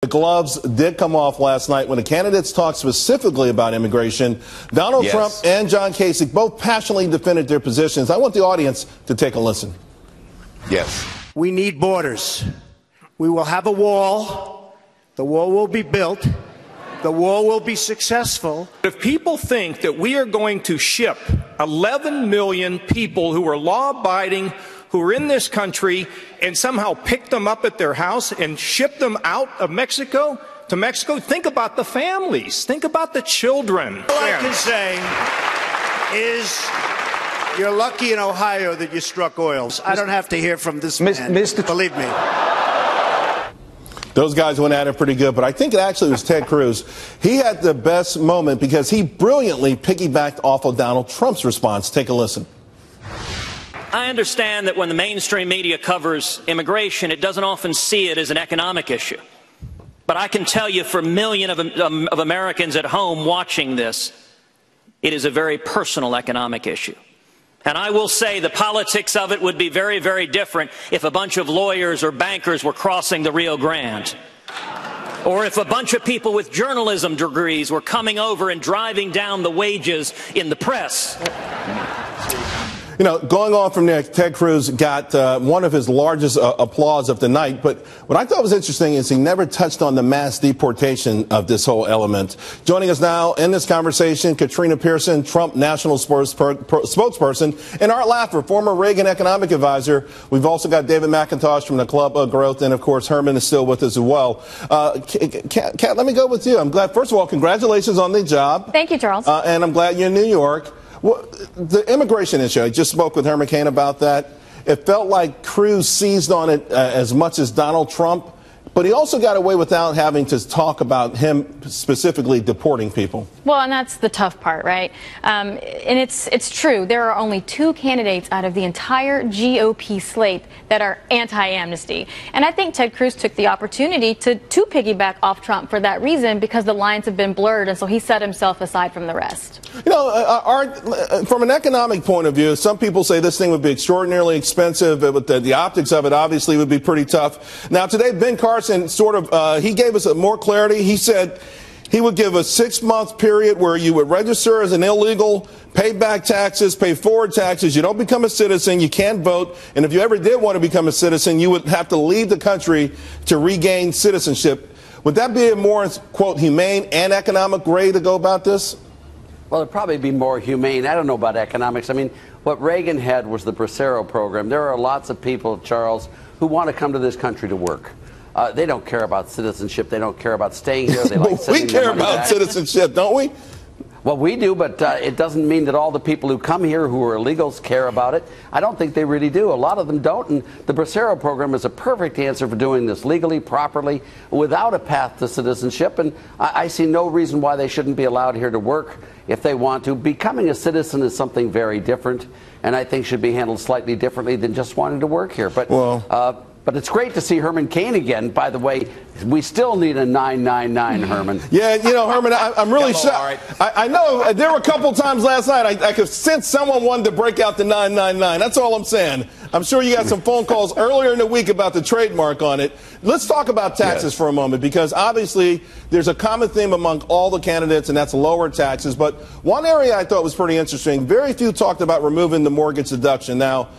The gloves did come off last night when the candidates talked specifically about immigration. Donald Trump and John Kasich both passionately defended their positions. I want the audience to take a listen. Yes. We need borders. We will have a wall. The wall will be built. The wall will be successful. If people think that we are going to ship 11 million people who are law-abiding, who are in this country, and somehow pick them up at their house and ship them out of Mexico to Mexico, think about the families. Think about the children. All I can say is you're lucky in Ohio that you struck oil. I don't have to hear from this man. Believe me. Those guys went at it pretty good, but I think it actually was Ted Cruz. He had the best moment because he brilliantly piggybacked off of Donald Trump's response. Take a listen. I understand that when the mainstream media covers immigration, it doesn't often see it as an economic issue. But I can tell you, for millions of Americans at home watching this, it is a very personal economic issue. And I will say the politics of it would be very, very different if a bunch of lawyers or bankers were crossing the Rio Grande. Or if a bunch of people with journalism degrees were coming over and driving down the wages in the press. You know, going on from there, Ted Cruz got one of his largest applause of the night. But what I thought was interesting is he never touched on the mass deportation of this whole element. Joining us now in this conversation, Katrina Pierson, Trump National Spokesperson, and Art Laffer, former Reagan economic advisor. We've also got David McIntosh from the Club of Growth, and of course Herman is still with us as well. Kat, let me go with you. I'm glad. First of all, congratulations on the job. Thank you, Charles. And I'm glad you're in New York. Well, the immigration issue, I just spoke with Herman Cain about that. It felt like Cruz seized on it as much as Donald Trump, but he also got away without having to talk about him specifically deporting people. Well, and that's the tough part, right? And it's true. There are only 2 candidates out of the entire GOP slate that are anti-amnesty. And I think Ted Cruz took the opportunity to piggyback off Trump for that reason, because the lines have been blurred, and so he set himself aside from the rest. You know, Art, from an economic point of view, some people say this thing would be extraordinarily expensive, but the optics of it obviously would be pretty tough. Now, today, Ben Carson he gave us more clarity. He said he would give a 6-month period where you would register as an illegal, pay back taxes, pay forward taxes. You don't become a citizen. You can't vote. And if you ever did want to become a citizen, you would have to leave the country to regain citizenship. Would that be a more, quote, humane and economic way to go about this? Well, it'd probably be more humane. I don't know about economics. I mean, what Reagan had was the Bracero program. There are lots of people, Charles, who want to come to this country to work. They don't care about citizenship. They don't care about staying here. They like we care about citizenship, don't we? Well, we do, but it doesn't mean that all the people who come here who are illegals care about it. I don't think they really do. A lot of them don't, and the Bracero program is a perfect answer for doing this legally, properly, without a path to citizenship, and I see no reason why they shouldn't be allowed here to work if they want to. Becoming a citizen is something very different, and I think should be handled slightly differently than just wanting to work here. But but it's great to see Herman Cain again. By the way, we still need a 999, Herman. Yeah, you know, Herman, I'm really shocked. I know there were a couple times last night I could sense someone wanted to break out the 999. That's all I'm saying. I'm sure you got some phone calls earlier in the week about the trademark on it. Let's talk about taxes for a moment, because obviously there's a common theme among all the candidates, and that's lower taxes. But one area I thought was pretty interesting, very few talked about removing the mortgage deduction. Now,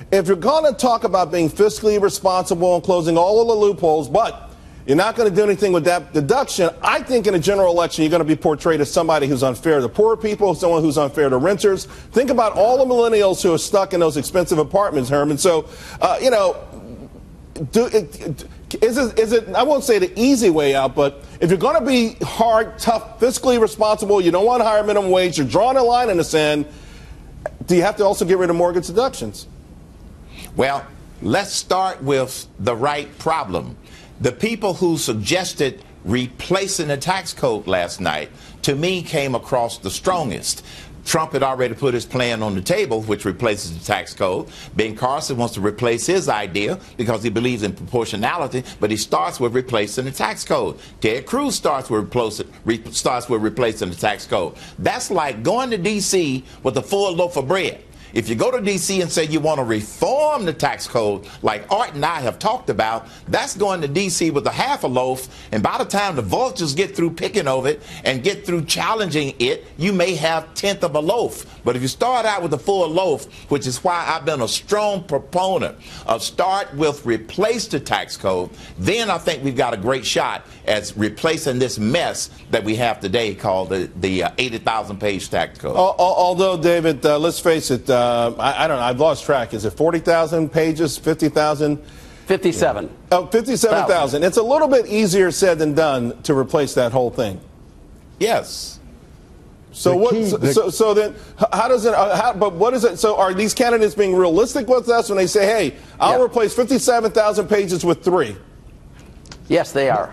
if you're going to talk about being fiscally responsible and closing all of the loopholes, but you're not going to do anything with that deduction, I think in a general election you're going to be portrayed as somebody who's unfair to poor people, someone who's unfair to renters. Think about all the millennials who are stuck in those expensive apartments, Herman. So, you know, is it, I won't say the easy way out, but if you're going to be hard, tough, fiscally responsible, you don't want to hire minimum wage, you're drawing a line in the sand, do you have to also get rid of mortgage deductions? Well, let's start with the right problem. The people who suggested replacing the tax code last night, to me, came across the strongest. Trump had already put his plan on the table, which replaces the tax code. Ben Carson wants to replace his idea because he believes in proportionality, but he starts with replacing the tax code. Ted Cruz starts with replacing the tax code. That's like going to D.C. with a full loaf of bread If you go to D.C. and say you want to reform the tax code, like Art and I have talked about, that's going to D.C. with a half a loaf, and by the time the vultures get through picking over it and get through challenging it, you may have tenth of a loaf. But if you start out with a full loaf, which is why I've been a strong proponent of start with replace the tax code, then I think we've got a great shot at replacing this mess that we have today called the 80,000-page tax code. Although, David, let's face it, I don't know, I've lost track. Is it 40,000 pages, 50,000? 57. Yeah. Oh, 57,000. It's a little bit easier said than done to replace that whole thing. Yes. So so then how does it? But what is it? So are these candidates being realistic with us when they say, "Hey, I'll replace 57,000 pages with 3"? Yes, they are.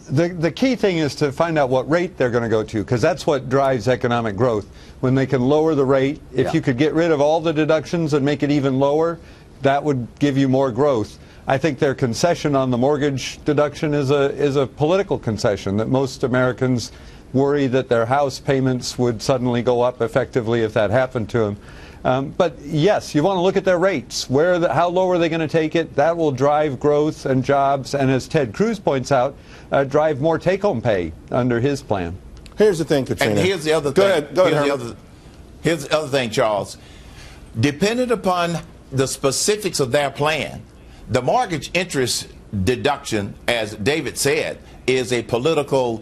The key thing is to find out what rate they're going to go to, because that's what drives economic growth. When they can lower the rate, if you could get rid of all the deductions and make it even lower, that would give you more growth. I think their concession on the mortgage deduction is a political concession, that most Americans worry that their house payments would suddenly go up effectively if that happened to them. But yes, you want to look at their rates. How low are they going to take it? That will drive growth and jobs, and as Ted Cruz points out, drive more take-home pay under his plan. Here's the thing, Katrina. And here's the other thing. Go ahead. Here's the other thing, Charles. Depending upon the specifics of their plan, the mortgage interest deduction, as David said, is a political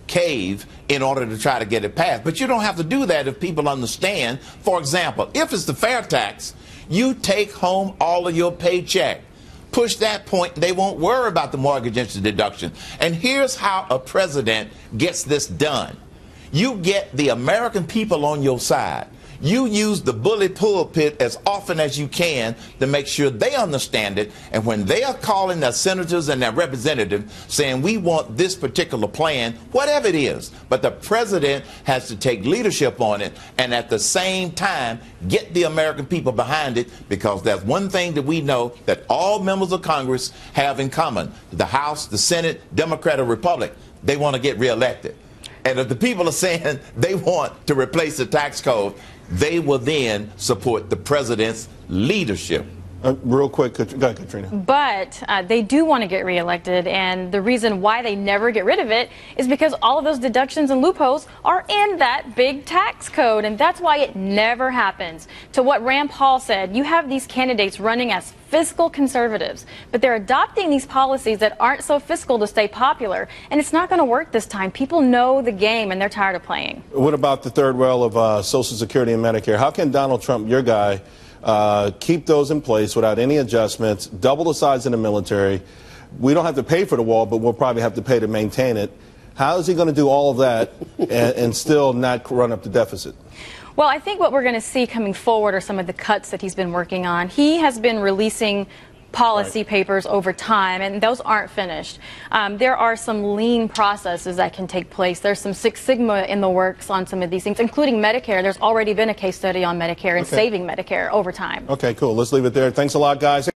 cave in order to try to get it passed. But you don't have to do that if people understand. For example, if it's the fair tax, you take home all of your paycheck. Push that point, they won't worry about the mortgage interest deduction. And here's how a president gets this done. You get the American people on your side. You use the bully pulpit as often as you can to make sure they understand it. And when they are calling their senators and their representatives saying we want this particular plan, whatever it is, but the president has to take leadership on it and at the same time get the American people behind it, because there's one thing that we know that all members of Congress have in common. The House, the Senate, Democrat or Republican, they want to get reelected. And if the people are saying they want to replace the tax code, they will then support the president's leadership. Real quick, go ahead, Katrina. But they do want to get reelected, and the reason why they never get rid of it is because all of those deductions and loopholes are in that big tax code, and that's why it never happens. To what Rand Paul said, you have these candidates running as fiscal conservatives, but they're adopting these policies that aren't so fiscal to stay popular, and it's not going to work this time. People know the game, and they're tired of playing. What about the third rail of Social Security and Medicare? How can Donald Trump, your guy, keep those in place without any adjustments, double the size of the military? We don't have to pay for the wall, but we'll probably have to pay to maintain it. How is he going to do all of that and still not run up the deficit? Well, I think what we're going to see coming forward are some of the cuts that he's been working on. He has been releasing policy papers over time, and those aren't finished. There are some lean processes that can take place. There's some Six Sigma in the works on some of these things, including Medicare. There's already been a case study on Medicare and saving Medicare over time. Okay, cool. Let's leave it there. Thanks a lot, guys.